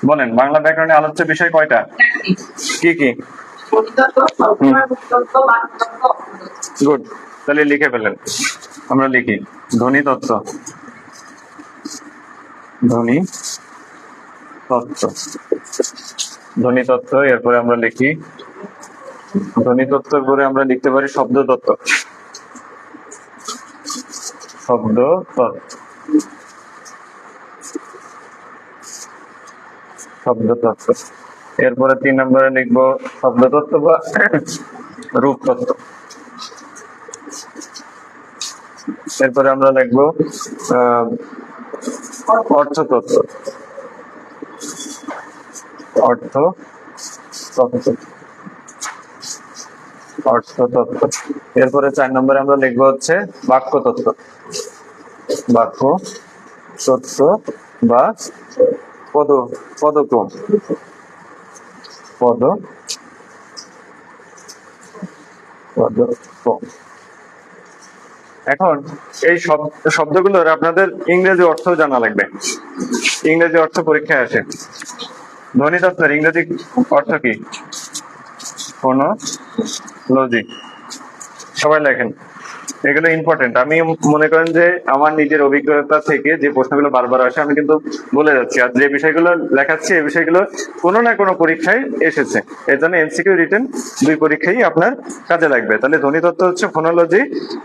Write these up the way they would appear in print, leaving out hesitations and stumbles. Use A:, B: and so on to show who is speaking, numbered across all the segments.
A: বলেন, বাংলা ব্যাকরণে আলোচ্য বিষয় কয়টা? কি কি? গুড, তাহলে লিখে ফেলেন। আমরা লিখি ধ্বনি তত্ত্ব। ধ্বনি তত্ত্ব, ধ্বনি তত্ত্ব। এরপরে আমরা লিখি ধ্বনি তত্ত্বের পরে আমরা লিখতে পারি শব্দ তত্ত্ব। শব্দ তত্ত্ব, শব্দ তত্ত্ব। এরপরে 3 নম্বরে লিখবো শব্দ তত্ত্ব বা রূপ তত্ত্ব। এরপরে আমরা লিখবো অর্থ তত্ত্ব, অর্থ তত্ত্ব, অর্থ তত্ত্ব। এরপরে 4 নম্বরে আমরা লিখবো হচ্ছে বাক্য তত্ত্ব, বাক্য তত্ত্ব বা পদক্রম, পদক্রম। এখন এই শব্দগুলোর আপনাদের ইংরেজি অর্থ জানা লাগবে। ইংরেজি অর্থ পরীক্ষায় আসে। ধ্বনি তত্ত্বের ইংরেজি অর্থ কি? ফোনোলজি। সবাই লেখেন, এগুলো ইম্পর্টেন্ট। আমি মনে করেন যে আমার নিজের অভিজ্ঞতা থেকে যে প্রশ্নগুলো বারবার আসে আমি কিন্তু বলে যাচ্ছি, আর যে বিষয়গুলো লেখাচ্ছি এই বিষয়গুলো কোনো না কোনো পরীক্ষায় এসেছে। এর জন্য এমসিকিউ রিটেন 2 পরীক্ষায় আপনার কাজে লাগবে। তাহলে ধ্বনি তত্ত্ব হচ্ছে ফোনোলজি,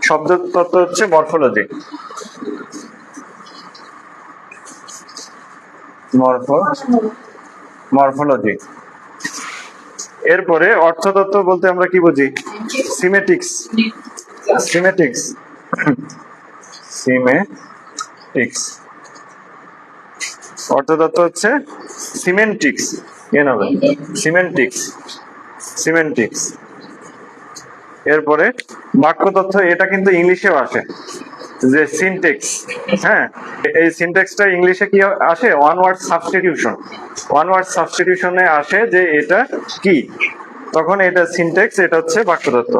A: শব্দ তত্ত্ব হচ্ছে মরফোলজি, মরফোলজি। এরপরে অর্থতত্ত্ব বলতে আমরা কি বুঝি? সিমেটিক্স, সিমেটিক্স, সিমেটিক্স। অর্থতত্ত্ব হচ্ছে সিমেন্টিক্স, কেন হবে সিমেন্টিক্স, সিমেন্টিক্স। এরপরে বাক্যতত্ত্ব, এটা কিন্তু ইংলিশেও আসে, যে সিনটেক্স। হ্যাঁ, এই সিনটেক্সটা ইংলিশে কি আসে? One word substitution. One word সাবস্টিটিউশনে আসে যে এটা কি, তখন এটা সিনটেক্স, এটা হচ্ছে বাক্যতত্ত্ব।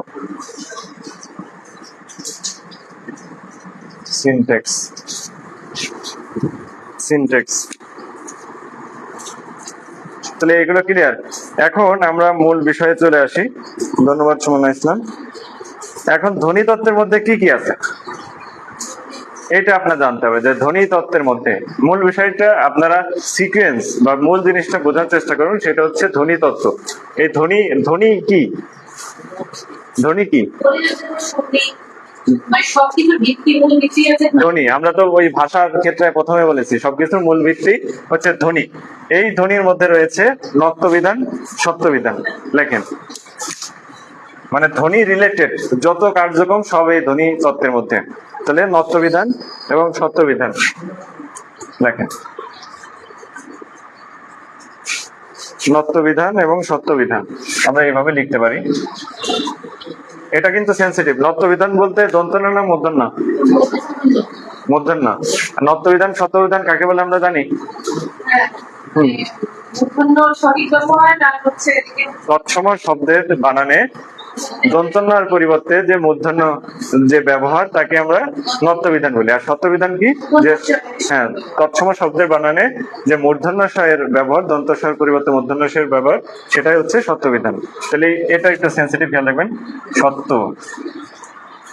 A: Syntax, syntax. তাহলে এগুলো ক্লিয়ার। এখন আমরা মূল বিষয়ে চলে আসি। ধন্যবাদ সুমনা ইসলাম। এখন ধ্বনি তত্ত্বের মধ্যে কি কি আছে এটা আপনার জানতে হবে, যে ধ্বনি তত্ত্বের মধ্যে মূল বিষয়টা আপনারা সিকোয়েন্স বা মূল জিনিসটা বোঝার চেষ্টা করুন। সেটা হচ্ছে ধ্বনি তত্ত্ব। এই ধ্বনি, ধ্বনি কি? ধ্বনি কি? ধ্বনি, আমরা তো ওই ভাষার ক্ষেত্রে প্রথমে বলেছি সবকিছুর মূল ভিত্তি হচ্ছে ধ্বনি। এই ধ্বনির মধ্যে রয়েছে নত্যবিধান, সত্যবিধান। লেখেন, মানে ধ্বনি রিলেটেড যত কার্যক্রম সব এই ধ্বনি তত্ত্বের মধ্যে। তাহলে নত্যবিধান এবং সত্যবিধান লেখেন, নত্যবিধান এবং সত্যবিধান আমরা এইভাবে লিখতে পারি। এটা কিন্তু সেন্সিটিভ। নত্যবিধান বলতে দন্তন্য না মূর্ধন্য? মূর্ধন্য। নত্যবিধান সত্যবিধান কাকে বলে আমরা জানি? তৎসময় শব্দের বানানে দন্তন্যার পরিবর্তে যে মূর্ধন্য যে ব্যবহার তাকে আমরা নত্যবিধান বলি। আর সত্যবিধান কি? যে হ্যাঁ, তৎসময় শব্দের বানানে যে মূর্ধন্য ষয়ের ব্যবহার, দন্ত ষয়ের পরিবর্তে মূর্ধন্য ষয়ের ব্যবহার, সেটাই হচ্ছে সত্যবিধান। তাহলে এটা একটু সেন্সিটিভ, খেয়াল রাখবেন। সত্য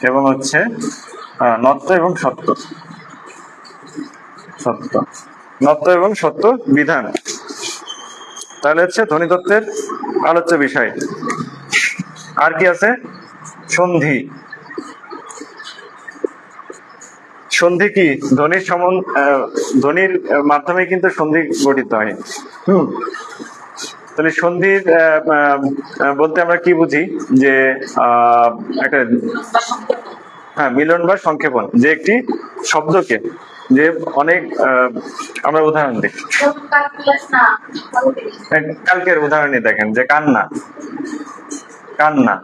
A: এবং হচ্ছে নত্য এবং সত্য, সত্য, নত্য এবং সত্য বিধান। তাহলে হচ্ছে ধ্বনিতত্ত্বের আলোচ্য বিষয়। আর কি আছে? সন্ধি। সন্ধি কি? ধ্বনির ধ্বনির মাধ্যমে কিন্তু সন্ধি গঠিত হয়। তাহলে সন্ধির বলতে আমরা কি বুঝি? যে একটা হ্যাঁ মিলন বা সংক্ষেপণ, যে একটি শব্দকে যে অনেক আমরা উদাহরণ দিই। কালকের উদাহরণই দেখেন, যে কান্না, কান্না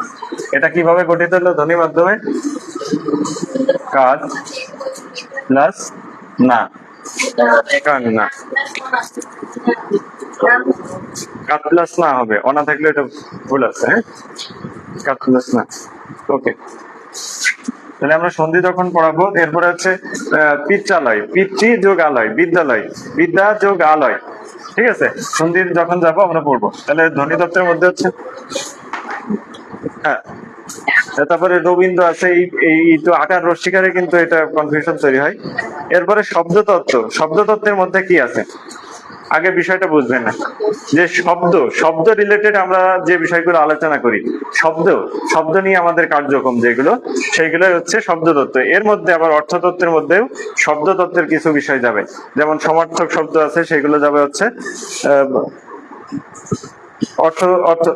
A: এটা কিভাবে গঠিত হলো? ধ্বনির মাধ্যমে। কাজ প্লাস না, কান্না। কাজ প্লাস না হবে, অনা থাকলে এটা ভুল আছে। হ্যাঁ, কাজ প্লাস না। ওকে, তাহলে আমরা সন্ধি যখন পড়াবো, এরপরে হচ্ছে পিত্রালয়, পিতৃ যোগ আলয়, বিদ্যালয়, বিদ্যা যোগ আলয়। ঠিক আছে, সন্ধির যখন যাবো আমরা পড়বো। তাহলে ধ্বনিতত্ত্বের মধ্যে হচ্ছে, হ্যাঁ, তারপরে রবীন্দ্র আছে, এই তো আকার রশ্মিকারে কিন্তু এটা কনফিউশন তৈরি হয়। এরপরে শব্দতত্ত্ব, শব্দতত্ত্বের মধ্যে কি আছে আগে বিষয়টা বুঝবেন না, যে শব্দ রিলেটেড আমরা যে বিষয়গুলো আলোচনা করি, শব্দ নিয়ে আমাদের কার্যক্রম যেগুলো, সেইগুলো হচ্ছে শব্দতত্ত্ব। এর মধ্যে আবার অর্থতত্ত্বের মধ্যেও শব্দতত্ত্বের কিছু বিষয় যাবে, যেমন সমার্থক শব্দ আছে, সেগুলো যাবে হচ্ছে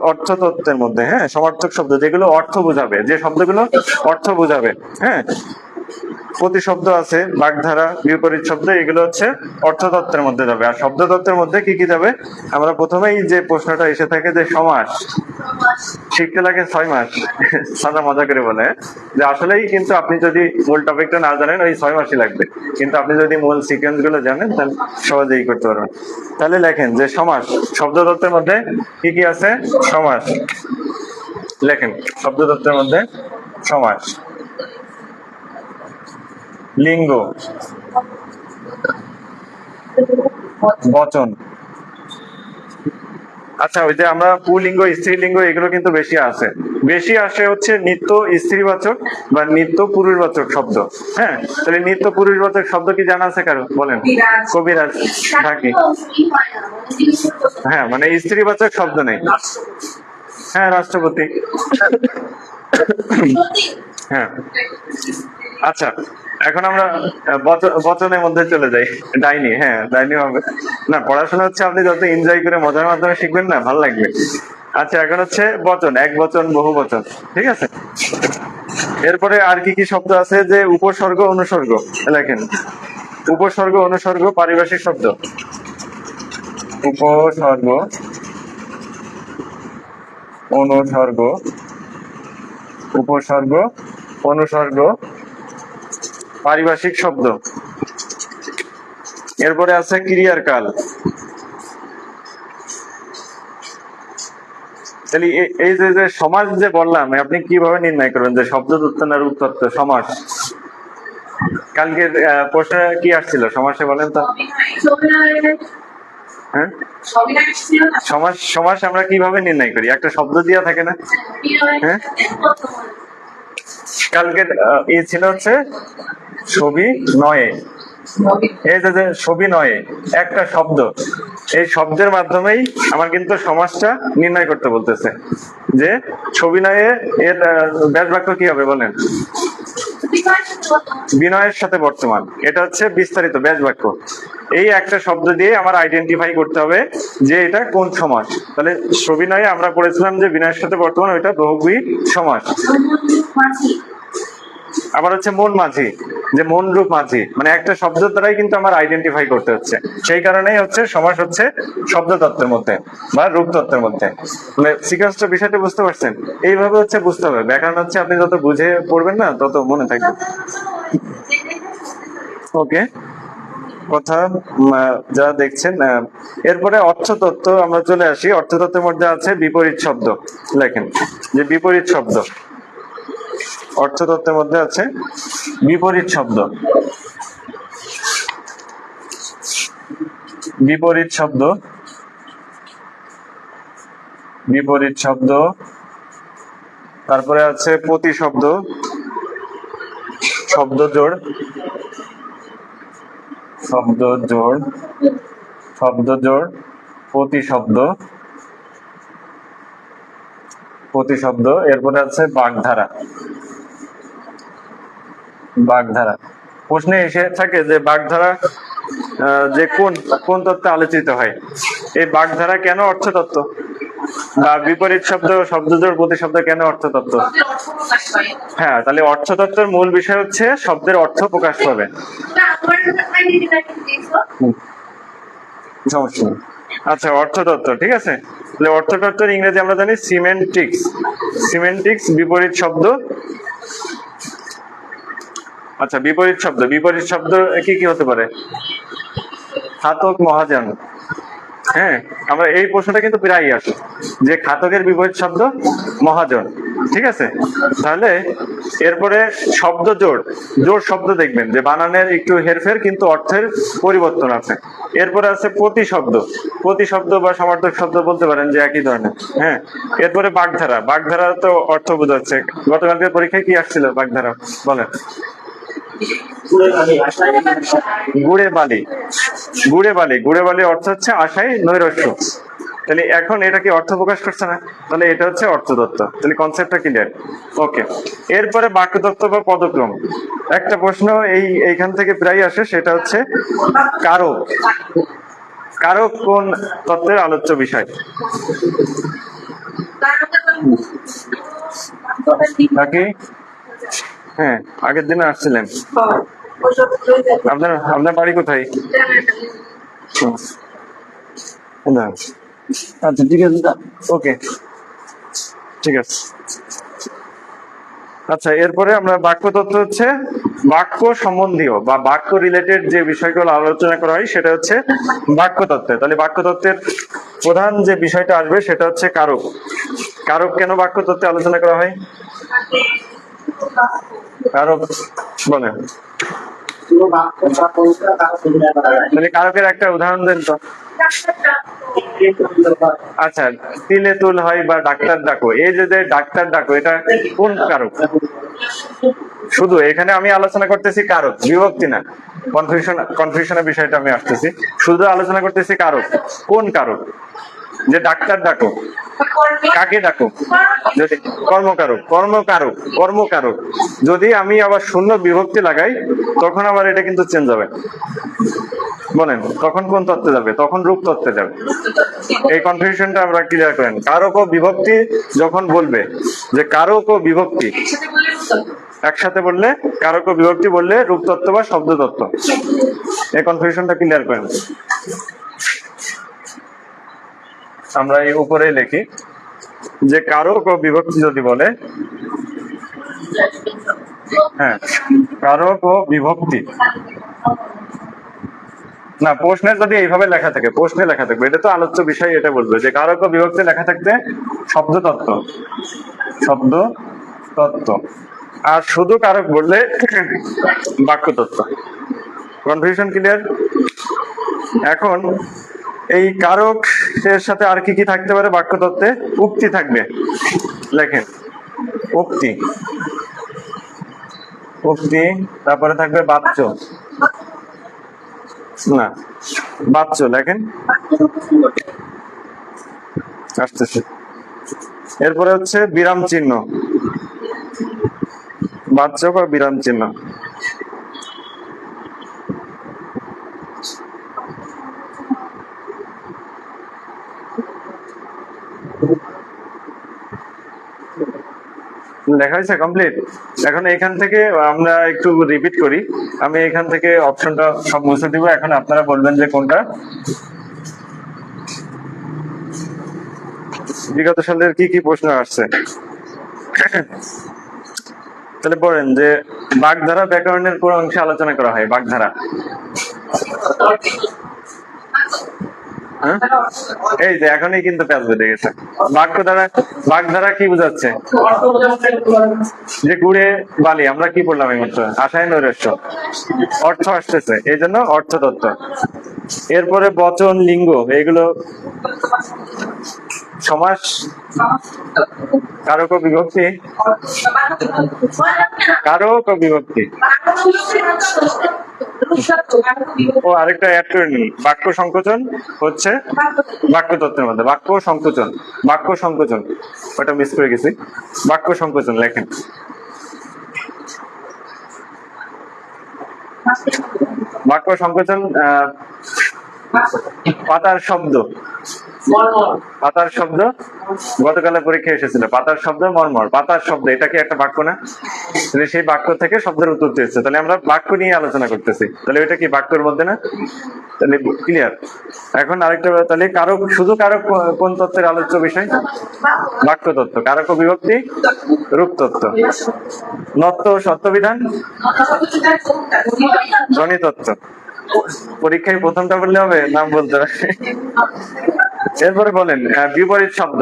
A: অর্থতত্ত্বের মধ্যে। হ্যাঁ, সমার্থক শব্দ যেগুলো অর্থ বোঝাবে, যে শব্দগুলো অর্থ বোঝাবে। হ্যাঁ, প্রতিশব্দ আছে, বাগধারা, বিপরীত শব্দ, এগুলো হচ্ছে অর্থতত্ত্বের মধ্যে যাবে। আর শব্দতত্ত্বের মধ্যে কি কি যাবে, আমরা প্রথমেই যে প্রশ্নটা এসে থাকে যে সমাস শিখতে লাগে 6 মাস, সাদা মজা করে বলে যে আসলেই কিন্তু আপনি যদি মূল টপিকটা না জানেন ওই 6 মাসই লাগবে, কিন্তু আপনি যদি মূল সিকোয়েন্স গুলো জানেন তাহলে সহজেই করতে পারবেন। তাহলে লেখেন যে সমাস, শব্দতত্ত্বের মধ্যে কি কি আছে, সমাস লেখেন। শব্দতত্ত্বের মধ্যে সমাস, লিঙ্গ, বচন। আচ্ছা, ওই যে আমরা পুলিঙ্গ, স্ত্রীলিঙ্গ, এগুলো কিন্তু বেশি আসে হচ্ছে নিত্য স্ত্রীবাচক বা নিত্য পুরুষবাচক শব্দ। হ্যাঁ, তাহলে নিত্য পুরুষবাচক শব্দ কি জানা আছে কারো, বলেন। কবিরাজ, ঢাকি। হ্যাঁ, মানে স্ত্রীবাচক শব্দ নেই। হ্যাঁ, রাষ্ট্রপতি। হ্যাঁ, আচ্ছা, এখন আমরা বচনের মধ্যে চলে যাই। ডাইনি, হ্যাঁ ডাইনি হবে না, পড়াশোনা হচ্ছে আপনি যত এনজয় করে মজার মাধ্যমে শিখবেন না, ভালো লাগবে। আচ্ছা, এখন হচ্ছে বচন, এক বচন, বহু বচন, ঠিক আছে। এরপরে আর কি কি শব্দ আছে, যে উপসর্গ, অনুসর্গ লেখেন। উপসর্গ, অনুসর্গ, পারিভাষিক শব্দ। উপসর্গ, অনুসর্গ, উপসর্গ, অনুসর্গ, পারিভাষিক শব্দ। এরপরে আছে ক্রিয়ার কাল। তাহলে এই যে সমাস যে বললাম, আপনি কিভাবে নির্ণয় করবেন যে শব্দতত্ত্ব না রূপতত্ত্ব? সমাস কালকের প্রশ্নে কি আসছিল সমাসে, বলেন তো। হ্যাঁ, সমাস আমরা কিভাবে নির্ণয় করি, একটা শব্দ দিয়া থাকে না। হ্যাঁ, কালকের এ ছিল হচ্ছে ছবি নয়ে, এই যে ছবি নয়ে একটা শব্দ, এই শব্দের মাধ্যমেই আমার কিন্তু সমাজটা নির্ণয় করতে বলতেছে, যে ছবি নয়ে এর ব্যাস বাক্য কি হবে বলেন। বিনয়ের সাথে বর্তমান, এটা হচ্ছে বিস্তারিত ব্যাস বাক্য। এই একটা শব্দ দিয়ে আমার আইডেন্টিফাই করতে হবে যে এটা কোন সমাস। তাহলে সবিনয়ে আমরা পড়েছিলাম যে বিনয়ের সাথে বর্তমান, ওইটা বহুব্রী সমাস। আবার হচ্ছে মন মাঝি, যে মন রূপ মাঝি, মানে একটা শব্দ দ্বারাই কিন্তু আমার আইডেন্টিফাই করতে হচ্ছে। সেই কারণেই হচ্ছে সমাস হচ্ছে শব্দতত্ত্বের মধ্যে বা রূপতত্ত্বের মধ্যে। মানে সিকোয়েন্সটা, বিষয়টা বুঝতে পারছেন? এইভাবে হচ্ছে বুঝতে হবে। ব্যাকরণ হচ্ছে আপনি যত বুঝে পড়বেন না তত মনে থাকবে। ওকে, কথা যারা দেখছেন। এরপরে অর্থতত্ত্ব আমরা চলে আসি। অর্থতত্ত্বের মধ্যে আছে বিপরীত শব্দ লেখেন, যে বিপরীত শব্দ অর্থতত্ত্বের মধ্যে আছে বিপরীত শব্দ। বিপরীত শব্দ, বিপরীত শব্দ, তারপরে আছে প্রতিশব্দ, শব্দজোড়, শব্দজোড়, শব্দজোড়, প্রতিশব্দ, প্রতিশব্দ। এরপরে আছে বাগধারা, বাগধারা। প্রশ্নে এসে থাকে যে বাগধারা যে কোন কোন তত্ত্বে আলোচিত হয়। এই বাগধারা কেন অর্থতত্ত্ব, বা বিপরীত শব্দ, শব্দজোড়, প্রতিশব্দ কেন অর্থতত্ত্ব? হ্যাঁ, তাহলে অর্থতত্ত্বের মূল বিষয় হচ্ছে শব্দের অর্থ প্রকাশ পাবে। সমস্যা নেই। আচ্ছা, অর্থতত্ত্ব, ঠিক আছে। তাহলে অর্থতত্ত্বের ইংরেজি আমরা জানি সিমেন্টিক্স। সিমেন্টিক্স, বিপরীত শব্দ। আচ্ছা, বিপরীত শব্দ, বিপরীত শব্দ কি কি হতে পারে? খাতক, মহাজন। হ্যাঁ, আমরা এই প্রশ্নটা কিন্তু প্রায়ই আসে, যে খাতকের বিপরীত শব্দ মহাজন। ঠিক আছে, তাহলে এরপরে শব্দ জোড়, জোড় শব্দ দেখবেন যে বানানের একটু হেরফের কিন্তু অর্থের পরিবর্তন আছে। এরপরে আছে প্রতিশব্দ, প্রতিশব্দ বা সমার্থক শব্দ বলতে পারেন যে একই ধরনের। হ্যাঁ, এরপরে বাগধারা, বাগধারা তো অর্থ বোঝাচ্ছে। গতকালকে পরীক্ষায় কি আসছিল বাগধারা বলেন? গুড়ে বালি, গুড়ে বালি, গুড়ে বালি অর্থ হচ্ছে আশায় নৈরাশ্য। তাহলে এখন এটা কি অর্থ প্রকাশ করছে না? তাহলে এটা হচ্ছে অর্থতত্ত্ব। তাহলে কনসেপ্টটা ক্লিয়ার। ওকে, এরপরে বাক্যতত্ত্ব বা পদক্রম। একটা প্রশ্ন এইখান থেকে প্রায় আসে, সেটা হচ্ছে কারক। কারক কোন তত্ত্বের আলোচ্য বিষয়? নাকি হ্যাঁ আগের দিনে আসছিলেন। আপনার আপনার বাড়ি কোথায়? আচ্ছা ঠিক আছে, ওকে ঠিক আছে। আচ্ছা, এরপরে আমরা বাক্যতত্ত্ব হচ্ছে বাক্য সম্বন্ধীয় বা বাক্য রিলেটেড যে বিষয়গুলো আলোচনা করা হয় সেটা হচ্ছে বাক্যতত্ত্বে। তাহলে বাক্যতত্ত্বের প্রধান যে বিষয়টা আসবে সেটা হচ্ছে কারক। কারক কেন বাক্যতত্ত্বে আলোচনা করা হয়? কারক বলেন। তাহলে কারকের একটা উদাহরণ দেন তো। আচ্ছা, তিলে তুল হয় বা ডাক্তার ডাকো, এই যে ডাক্তার ডাকো এটা কোন কারক? শুধু এখানে আমি আলোচনা করতেছি কারক, বিভক্তি না। কনফিউশনের বিষয়টা আমি আসতেছি, শুধু আলোচনা করতেছি কারক। কোন কারক? যে ডাক্তার ডাকো, কাকে ডাকো? যদি কর্মকারক, কর্মকারক, কর্মকারক। যদি আমি আবার শূন্য বিভক্তি লাগাই তখন আবার এটা কিন্তু চেঞ্জ হবে। বলেন তখন কোন তত্ত্বে যাবে? তখন রূপ তত্ত্বে যাবে। এই কনফিউশনটা আমরা ক্লিয়ার করেন। কারক ও বিভক্তি যখন বলবে, যে কারক ও বিভক্তি একসাথে বললে, কারক ও বিভক্তি বললে রূপতত্ত্ব বা শব্দতত্ত্ব। এই কনফিউশনটা ক্লিয়ার করেন। আমরা এই উপরে লিখি যে কারক ও বিভক্তি যদি বলে, হ্যাঁ কারক ও বিভক্তি না, প্রশ্নে যদি এইভাবে লেখা থাকে, প্রশ্নে লেখা থাকবে, এটা তো আলোচ্য বিষয়, এটা বলবে যে কারক ও বিভক্তি লেখা থাকতে শব্দতত্ত্ব, শব্দতত্ত্ব। আর শুধু কারক বললে বাক্যতত্ত্ব। Confusion clear? এখন এই কারক এর সাথে আর কি কি থাকতে পারে বাক্যতত্ত্বে? উক্তি থাকবে, লেখেন উক্তি, উক্তি। তারপরে থাকবে বাচ্য, না বাচ্য লেখেন, আসতেছে। এরপরে হচ্ছে বিরাম চিহ্ন, বাচ্য বা বিরাম চিহ্ন। দেখা হয়েছে কমপ্লিট? এখন এখান থেকে আমরা একটু রিপিট করি। আমি এখান থেকে অপশনটা সব মুছে দিব, এখন আপনারা বলবেন যে কোনটা। বিগত সালের কি কি প্রশ্ন আসছে তাহলে বলেন যে বাগধারা ব্যাকরণের কোন অংশে আলোচনা করা হয়? বাগধারা এই যে এখনই কিন্তু প্যাচ বেঁধে গেছে। বাক্য দ্বারা, বাগধারা কি বোঝাচ্ছে? যে গুড়ে বালি, আমরা কি বললাম এই মাত্র? আশায় নৈরাশ্য, অর্থ আসতেছে, এই জন্য অর্থতত্ত্ব। এরপরে বচন, লিঙ্গ, এগুলো সমাস, কারক ও বিভক্তি, কারক ও বিভক্তি। ও আরেকটা অ্যাড করে নিন, বাক্য সংকোচন হচ্ছে বাক্যতত্ত্বের মধ্যে। বাক্য সংকোচন, বাক্য সংকোচন, ওটা মিস করে গেছি। বাক্য সংকোচন লেখেন। বাক্য সংকোচন, পাতার শব্দ, পাতার শব্দ গতকালে পরীক্ষা এসেছিল। পাতার শব্দ মর্মর, পাতার শব্দ, এটা কি একটা বাক্য না? তাহলে সেই বাক্য থেকে শব্দের উত্তর দিয়েছে, তাহলে আমরা বাক্য নিয়ে আলোচনা করতেছি, তাহলে এটা কি বাক্যের মধ্যে না? তাহলে ক্লিয়ার। এখন আরেকটা, তাহলে কারক, শুধু কারক কোন তত্ত্বের আলোচ্য বিষয়? বাক্যতত্ত্ব। কারক ও বিভক্তি রূপতত্ত্ব। নত্ব ও সত্যবিধান ধ্বনিতত্ত্ব। পরীক্ষায় প্রথমটা বললে হবে, নাম বলতে হবে। এরপরে বলেন বিপরীত শব্দ,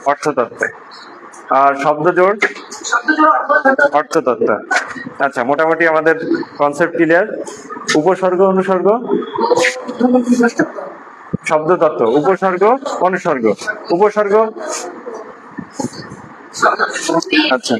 A: অর্থতত্ত্বে। আর শব্দ জোড় অর্থতত্ত্ব। আচ্ছা, মোটামুটি আমাদের কনসেপ্ট ক্লিয়ার। উপসর্গ অনুসর্গ শব্দতত্ত্ব, উপসর্গ অনুসর্গ। উপসর্গ, আচ্ছা।